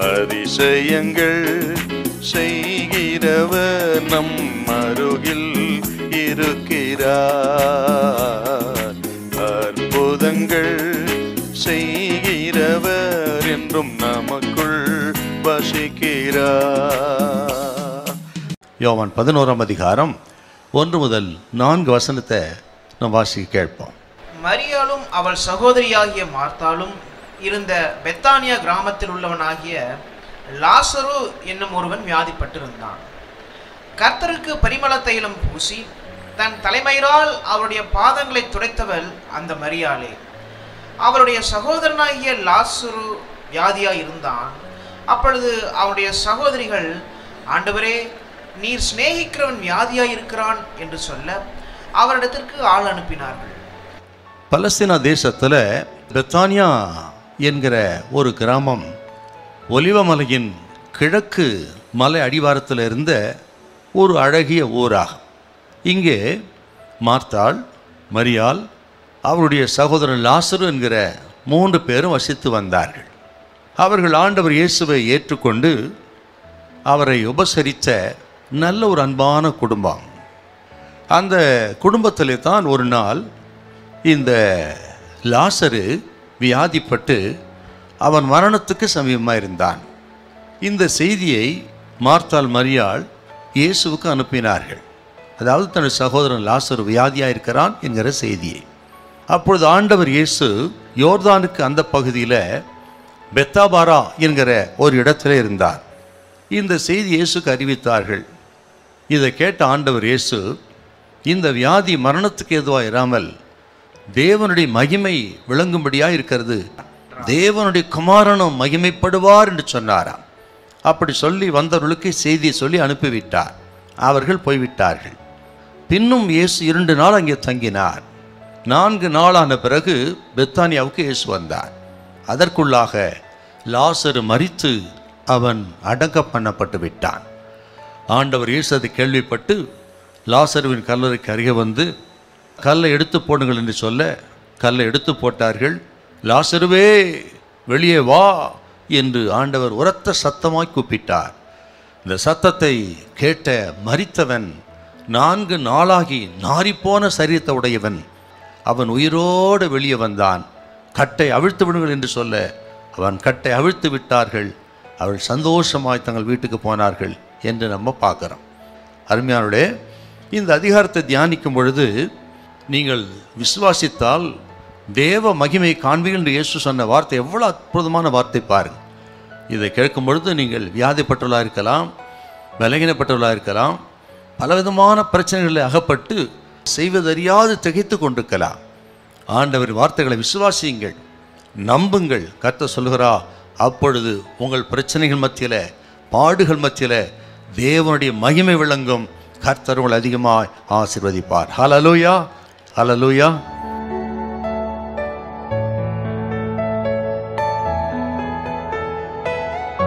அதிசயங்கள் செய்கிறவர் நம் அருகில் இருக்கிறார். அற்புதங்கள் செய்கிறவர் என்றும் நமக்குள் வசிக்கிறார். யோவான் 11ஆம் அதிகாரம் 1 முதல் 4 வசனத்தை நாம் வாசிக்க கேட்போம். மரியாளும் அவள் சகோதரியாகிய மார்த்தாளும் இருந்த பெத்தானியா கிராமத்தில் உள்ளவனாகிய லாசரு என்னும் ஒருவன் வியாதிப்பட்டிருந்தான். கர்த்தருக்கு பரிமள தைலம் பூசி தன் தலைமயிரால் அவருடைய பாதங்களை துடைத்தவள் அந்த மரியாளே. அவருடைய சகோதரனாகிய லாசரு வியாதியாய் இருந்தான். அப்பொழுது அவருடைய சகோதரிகள், ஆண்டவரே, நீர் சிநேகிக்கிறவன் வியாதியாய் இருக்கிறான் என்று சொல்ல அவரிடத்திற்கு ஆள் அனுப்பினார்கள். பலஸ்தீனா தேசத்தில் பெத்தானியா என்கிற ஒரு கிராமம் ஒலிவமலையின் கிழக்கு மலை அடிவாரத்தில் இருந்த ஒரு அழகிய ஊராகும். இங்கே மார்த்தாள், மரியாள், அவருடைய சகோதரன் லாசரு என்கிற 3 பேரும் வசித்து வந்தார்கள். அவர்கள் ஆண்டவர் இயேசுவை ஏற்றுக்கொண்டு அவரை உபசரித்த நல்ல ஒரு அன்பான குடும்பம். அந்த குடும்பத்திலே தான் ஒரு நாள் இந்த லாசரு வியாதிப்பட்டு அவன் மரணத்துக்கு சமீபமாக இருந்தான். இந்த செய்தியை மார்த்தாள், மரியாள் இயேசுவுக்கு அனுப்பினார்கள். அதாவது தன் சகோதரன் லாசரு வியாதியாக இருக்கிறான் என்கிற செய்தியை. அப்பொழுது ஆண்டவர் இயேசு யோர்தானுக்கு அந்த பகுதியில் பெத்தாபாரா என்கிற ஒரு இடத்துல இருந்தார். இந்த செய்தி இயேசுக்கு அறிவித்தார்கள். இதை கேட்ட ஆண்டவர் இயேசு, இந்த வியாதி மரணத்துக்கு எதுவாக இராமல் தேவனுடைய மகிமை விளங்கும்படியாக இருக்கிறது, தேவனுடைய குமாரனும் மகிமைப்படுவார் என்று சொன்னாராம். அப்படி சொல்லி வந்தவர்களுக்கு செய்தியை சொல்லி அனுப்பிவிட்டார். அவர்கள் போய்விட்டார்கள். பின்னும் இயேசு 2 நாள் அங்கே தங்கினார். 4 நாளான பிறகு பெத்தானியாவுக்கு இயேசு வந்தார். அதற்குள்ளாக லாசரு மரித்து அவன் அடக்க பண்ணப்பட்டு விட்டான். ஆண்டவர் இயேசு அதை கேள்விப்பட்டு லாசருவின் கல்லறைக்கு அருகே வந்து கல்லை எடுத்து போடுங்கள் என்று சொல்ல கல்லை எடுத்து போட்டார்கள். லாசருவே, வெளியே வா என்று ஆண்டவர் உரத்த சத்தமாய் கூப்பிட்டார். இந்த சத்தத்தை கேட்ட மரித்தவன் 4 நாளாகி நாறிப்போன சரீரத்தை உடையவன் அவன் உயிரோடு வெளியே வந்தான். கட்டை அவிழ்த்து விடுங்கள் என்று சொல்ல அவன் கட்டை அவிழ்த்து விட்டார்கள். அவள் சந்தோஷமாய் தங்கள் வீட்டுக்கு போனார்கள் என்று நம்ம பார்க்குறோம். அருமையானோடே, இந்த அதிகாரத்தை தியானிக்கும் பொழுது நீங்கள் விசுவாசித்தால் தேவ மகிமை காண்பீர்கள் என்று இயேசு சொன்ன வார்த்தை எவ்வளோ அற்புதமான வார்த்தை பாருங்கள். இதை கேட்கும் பொழுது நீங்கள் வியாதிப்பட்டவர்களாக இருக்கலாம், பலகீனப்பட்டவர்களாக இருக்கலாம், பலவிதமான பிரச்சனைகளை அகப்பட்டு செய்வதறியாது திகைத்து கொண்டிருக்கலாம். ஆண்டவர் வார்த்தைகளை விசுவாசியுங்கள், நம்புங்கள். கர்த்தர் சொல்கிறா, அப்பொழுது உங்கள் பிரச்சனைகள் மத்தியில், பாடுகள் மத்தியில் தேவனுடைய மகிமை விளங்கும். கர்த்தர் உங்களை அதிகமாக ஆசீர்வதிப்பார். ஹல்லேலூயா, ஹல்லேலூயா.